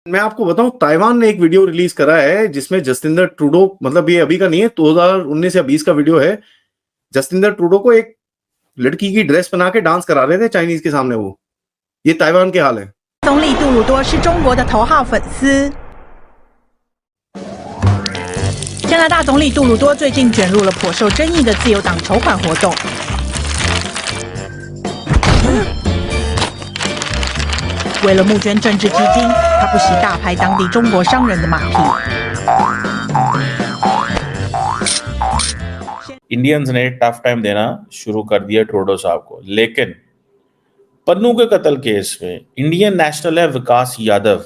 मैं आपको बताऊं, ताइवान ने एक वीडियो रिलीज करा है जिसमें जस्टिन ट्रूडो, मतलब ये अभी का नहीं है, 2019 या 20 का वीडियो है। जस्टिन ट्रूडो को एक लड़की की ड्रेस बना के डांस करा रहे थे चाइनीज के सामने। वो ये ताइवान के हाल है। 总理杜鲁多是中国的头号粉丝。加拿大总理杜鲁多最近卷入了颇受争议的自由党筹款活动。为了募捐政治基金，他不惜大拍当地中国商人的马屁。 इंडियंस ने टफ टाइम देना शुरू कर दिया ट्रूडो साहब को, लेकिन पन्नू के कत्ल केस में इंडियन नेशनल है विकास यादव,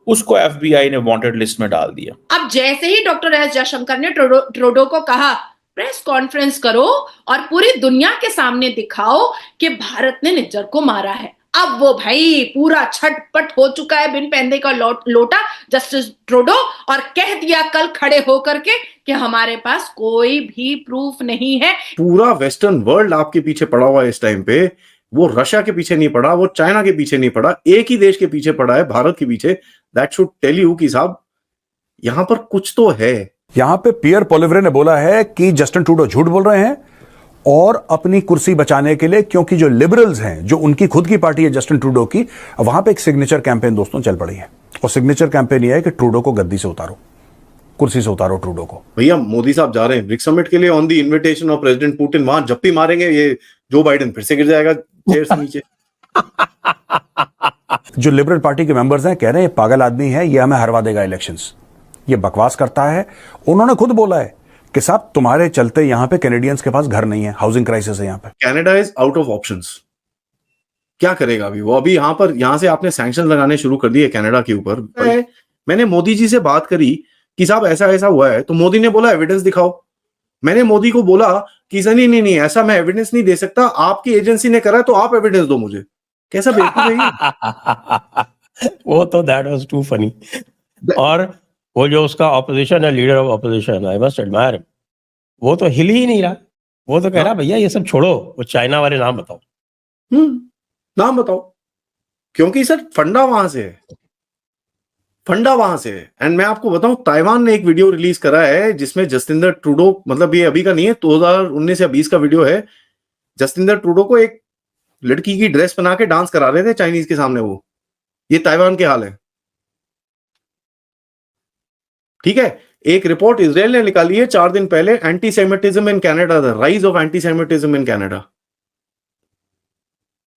उसको एफबीआई ने वांटेड लिस्ट में डाल दिया। अब जैसे ही डॉक्टर एस जयशंकर ने ट्रूडो को कहा प्रेस कॉन्फ्रेंस करो और पूरी दुनिया के सामने दिखाओ कि भारत ने निज्जर को मारा है, अब वो भाई पूरा छटपट हो चुका है बिन पैंदे का लोटा जस्टिस ट्रूडो, और कह दिया कल खड़े होकर के कि हमारे पास कोई भी प्रूफ नहीं है। पूरा वेस्टर्न वर्ल्ड आपके पीछे पड़ा हुआ है इस टाइम पे। वो रशिया के पीछे नहीं पड़ा, वो चाइना के पीछे नहीं पड़ा, एक ही देश के पीछे पड़ा है, भारत के पीछे। दैट शुड टेल यू कि साहब यहां पर कुछ तो है। यहां पे पियर पोलिवरे ने बोला है कि जस्टिन ट्रूडो झूठ बोल रहे हैं और अपनी कुर्सी बचाने के लिए, क्योंकि जो लिबरल्स हैं, जो उनकी खुद की पार्टी है जस्टिन ट्रूडो की, वहां पे एक सिग्नेचर कैंपेन दोस्तों चल पड़ी है। और सिग्नेचर कैंपेन ये है कि ट्रूडो को गद्दी से उतारो, कुर्सी से उतारो ट्रूडो को। भैया मोदी साहब जा रहे हैं ब्रिक्स समिट के लिए on the invitation of president Putin. वहां जब भी मारेंगे ये जो बाइडेन फिर से गिर जाएगा चेयर से नीचे। जो लिबरल पार्टी के मेंबर्स हैं कह रहे हैं ये पागल आदमी है, ये हमें हरवा देगा इलेक्शंस, ये बकवास करता है। उन्होंने खुद बोला है कि साहब तुम्हारे चलते यहां पे कैनेडियंस के पास घर नहीं है, हाउसिंग क्राइसिस है यहां पे। Canada is out of options. क्या करेगा अभी वो? अभी यहां से आपने सैंक्शन लगाने शुरू कर दिए कनाडा के ऊपर। मैंने मोदी जी से बात करी कि साहब ऐसा ऐसा हुआ है, तो मोदी ने बोला एविडेंस दिखाओ। मैंने मोदी को बोला कि सर नहीं ऐसा मैं एविडेंस नहीं दे सकता, आपकी एजेंसी ने करा तो आप एविडेंस दो मुझे। कैसा बेवकूफ है ये? वो तो दैट वाज टू फनी। और वो जो उसका ऑपोजिशन है, leader of opposition, I must admire, वो तो हिल ही नहीं रहा। वो तो कह रहा भैया ये सब छोड़ो, वो चाइना वाले नाम बताओ। नाम बताओ, क्योंकि सर फंडा वहां से है, फंडा वहां से है। एंड मैं आपको बताऊं, ताइवान ने एक वीडियो रिलीज करा है जिसमें जस्टिन ट्रूडो, मतलब ये अभी का नहीं है, 2019 या 20 का वीडियो है। जस्टिन ट्रूडो को एक लड़की की ड्रेस बना के डांस करा रहे थे चाइनीज के सामने। वो ये ताइवान के हाल है। ठीक है, एक रिपोर्ट इजराइल ने निकाली है 4 दिन पहले, antisemitism in Canada, the rise of antisemitism in Canada.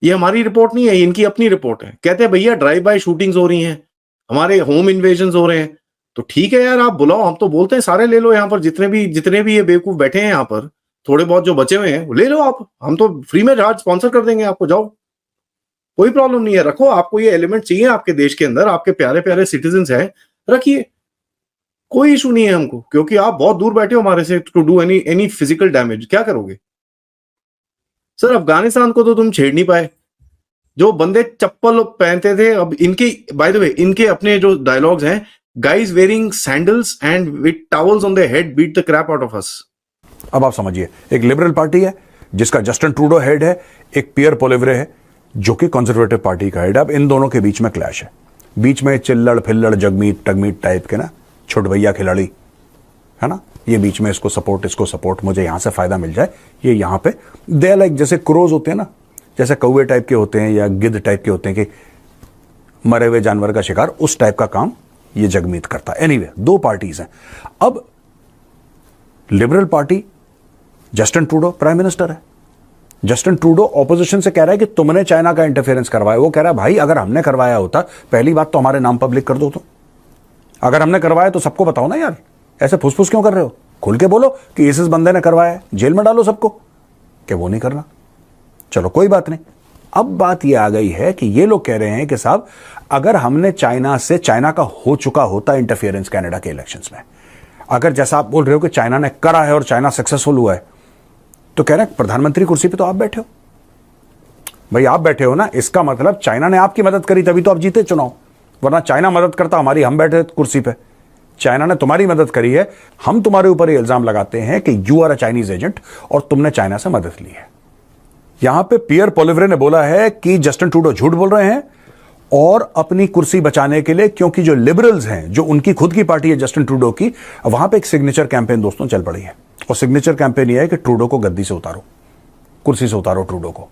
ये हमारी रिपोर्ट नहीं है, इनकी अपनी रिपोर्ट है। कहते हैं भैया ड्राइव बाय शूटिंग्स हो रही हैं, हमारे होम इन्वेजन्स हो रहे हैं। तो ठीक है यार, आप बुलाओ, हम तो बोलते हैं सारे ले लो यहाँ पर, जितने भी ये बेवकूफ बैठे हैं यहाँ पर, थोड़े बहुत जो बचे हुए हैं ले लो आप, हम तो फ्री में जहाज स्पॉन्सर कर देंगे आपको, जाओ, कोई प्रॉब्लम नहीं है। रखो, आपको ये एलिमेंट चाहिए आपके देश के अंदर, आपके प्यारे प्यारे सिटीजन हैं, रखिए, कोई इशू नहीं है हमको। क्योंकि आप बहुत दूर बैठे हो हमारे से to do any physical damage. क्या करोगे सर? अफगानिस्तान को तो तुम छेड़ नहीं पाए। जो बंदे चप्पल पहनते थे, अब इनके, बाय द वे, इनके अपने जो डायलॉग्स हैं, guys wearing sandals and with towels on their head beat the crap out of us. अब आप समझिए, एक लिबरल पार्टी है जिसका जस्टिन ट्रूडो हेड है, एक पियर पोलिवरे है जो कि कंजर्वेटिव पार्टी का हेड है। अब इन दोनों के बीच में क्लैश है, बीच में चिल्लड़ फिल्लड़ जगमीत टगमीत टाइप के ना, छोट भैया खिलाड़ी है ना, ये बीच में इसको सपोर्ट इसको सपोर्ट, मुझे यहां से फायदा मिल जाए। ये यहां पे दे लाइक जैसे क्रोज होते हैं ना, जैसे कौवे टाइप के होते हैं या गिद्ध टाइप के होते हैं कि मरे हुए जानवर का शिकार, उस टाइप का काम ये जगमीत करता है। एनीवे, दो पार्टीज हैं। अब liberal party, Justin Trudeau prime minister है। जस्टिन ट्रूडो ऑपोजिशन से कह रहा है कि तुमने चाइना का इंटरफेरेंस करवाया। वो कह रहा है भाई अगर हमने करवाया होता, पहली बात तो हमारे नाम पब्लिक कर दो। तो अगर हमने करवाया तो सबको बताओ ना यार, ऐसे फुसफुस क्यों कर रहे हो? खुल के बोलो कि इस बंदे ने करवाया है, जेल में डालो सबको। कि वो नहीं करना, चलो कोई बात नहीं। अब बात यह आ गई है कि ये लोग कह रहे हैं कि साहब अगर हमने चाइना का हो चुका होता इंटरफियरेंस कनाडा के इलेक्शंस में, अगर जैसा आप बोल रहे हो कि चाइना ने करा है और चाइना सक्सेसफुल हुआ है, तो कह रहे हैं प्रधानमंत्री कुर्सी पे तो आप बैठे हो। भाई आप बैठे हो ना, इसका मतलब चाइना ने आपकी मदद करी तभी तो आप जीते चुनाव, वरना चाइना मदद करता हमारी, हम बैठे कुर्सी पे। चाइना ने तुम्हारी मदद करी है, हम तुम्हारे ऊपर ये इल्जाम लगाते हैं कि you are a Chinese agent और तुमने चाइना से मदद ली है। यहां पे पियर पोलिवरे ने बोला है कि जस्टिन ट्रूडो झूठ बोल रहे हैं और अपनी कुर्सी बचाने के लिए, क्योंकि जो लिबरल्स हैं, जो उनकी खुद की पार्टी है जस्टिन ट्रूडो की, वहां पे एक सिग्नेचर कैंपेन दोस्तों चल पड़ी है। और सिग्नेचर कैंपेन यह है कि ट्रूडो को गद्दी से उतारो, कुर्सी से उतारो ट्रूडो को।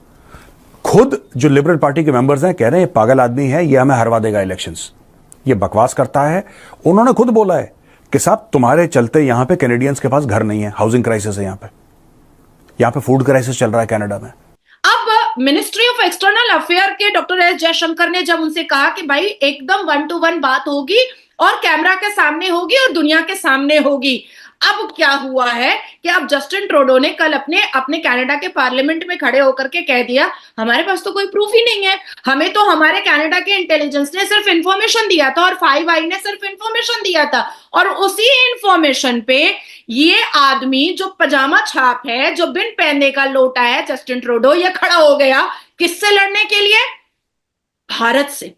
खुद जो लिबरल पार्टी के मेंबर्स हैं कह रहे हैं ये पागल आदमी है, ये हमें हरवा देगा इलेक्शंस, ये बकवास करता है। उन्होंने खुद बोला है कि साहब तुम्हारे चलते यहां पे कैनेडियंस के पास घर नहीं है, हाउसिंग क्राइसिस है, यहां पे फूड क्राइसिस चल रहा है कनाडा में। अब मिनिस्ट्री ऑफ एक्सटर्नल अफेयर के डॉक्टर एस जयशंकर ने जब उनसे कहा कि भाई एकदम 1-to-1 बात होगी और कैमरा के सामने होगी और दुनिया के सामने होगी, अब क्या हुआ है कि अब जस्टिन ट्रूडो ने कल अपने कनाडा के पार्लियामेंट में खड़े होकर के कह दिया हमारे पास तो कोई प्रूफ ही नहीं है, हमें तो हमारे कनाडा के इंटेलिजेंस ने सिर्फ इंफॉर्मेशन दिया था और 5 आई ने सिर्फ इंफॉर्मेशन दिया था, और उसी इंफॉर्मेशन पे ये आदमी जो पजामा छाप है, जो बिन पहनने का लोटा है, जस्टिन ट्रूडो, ये खड़ा हो गया किससे लड़ने के लिए? भारत से,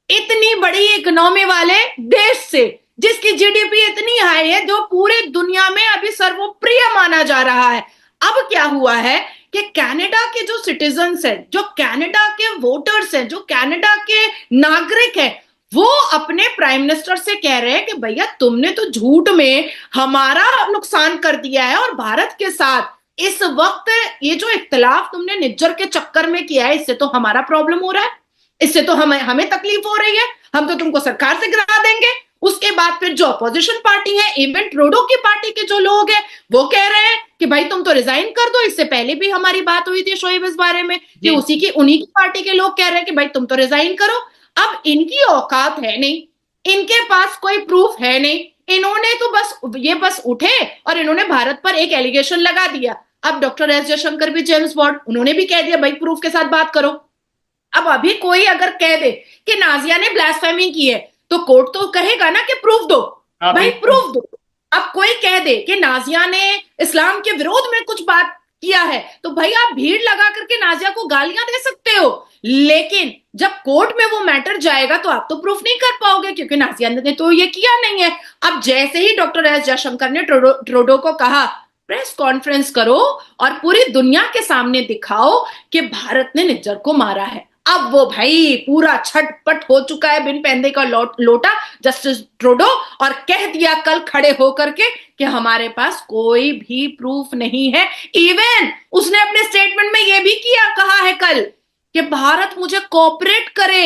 इतनी बड़ी इकोनॉमी वाले देश से, जिसकी जीडीपी इतनी हाई है, जो पूरी दुनिया में अभी सर्वप्रिय माना जा रहा है। अब क्या हुआ है कि कनाडा के जो सिटीजन्स हैं, जो कनाडा के वोटर्स हैं, जो कनाडा के नागरिक हैं, वो अपने प्राइम मिनिस्टर से कह रहे हैं कि भैया तुमने तो झूठ में हमारा नुकसान कर दिया है, और भारत के साथ इस वक्त ये जो इख्तिलाफ तुमने निज्जर के चक्कर में किया है, इससे तो हमारा प्रॉब्लम हो रहा है, इससे तो हमें तकलीफ हो रही है, हम तो तुमको सरकार से गिरा देंगे। उसके बाद फिर जो अपोजिशन पार्टी है, इवन ट्रूडो की पार्टी के जो लोग हैं, वो कह रहे हैं कि भाई तुम तो रिजाइन कर दो। इससे पहले भी हमारी बात हुई थी शोएब इस बारे में कि उन्हीं की पार्टी के लोग कह रहे हैं कि भाई तुम तो रिजाइन करो। अब इनकी औकात है नहीं, इनके पास कोई प्रूफ है नहीं, इन्होंने तो बस उठे और इन्होंने भारत पर एक एलिगेशन लगा दिया। अब डॉक्टर एस जयशंकर भी, जेम्स बॉन्ड, उन्होंने भी कह दिया भाई प्रूफ के साथ बात करो। अब अभी कोई अगर कह दे कि नाजिया ने ब्लास्फेमी की है, तो कोर्ट तो कहेगा ना कि प्रूफ दो, भाई प्रूफ दो। अब कोई कह दे कि नाजिया ने इस्लाम के विरोध में कुछ बात किया है, तो भाई आप भीड़ लगा करके नाजिया को गालियां दे सकते हो, लेकिन जब कोर्ट में वो मैटर जाएगा तो आप तो प्रूफ नहीं कर पाओगे, क्योंकि नाजिया ने तो ये किया नहीं है। अब जैसे ही डॉक्टर एस जयशंकर ने ट्रूडो को कहा प्रेस कॉन्फ्रेंस करो और पूरी दुनिया के सामने दिखाओ कि भारत ने निज्जर को मारा है, अब वो भाई पूरा छटपट हो चुका है बिन पहनने का लोटा जस्टिन ट्रूडो, और कह दिया कल खड़े होकर के कि हमारे पास कोई भी प्रूफ नहीं है। इवन उसने अपने स्टेटमेंट में यह भी कहा है कल कि भारत मुझे कोऑपरेट करे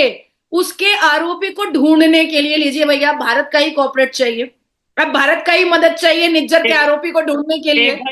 उसके आरोपी को ढूंढने के लिए। लीजिए भैया, भारत का ही कोऑपरेट चाहिए, अब भारत का ही मदद चाहिए निज्जर के आरोपी को ढूंढने के लिए।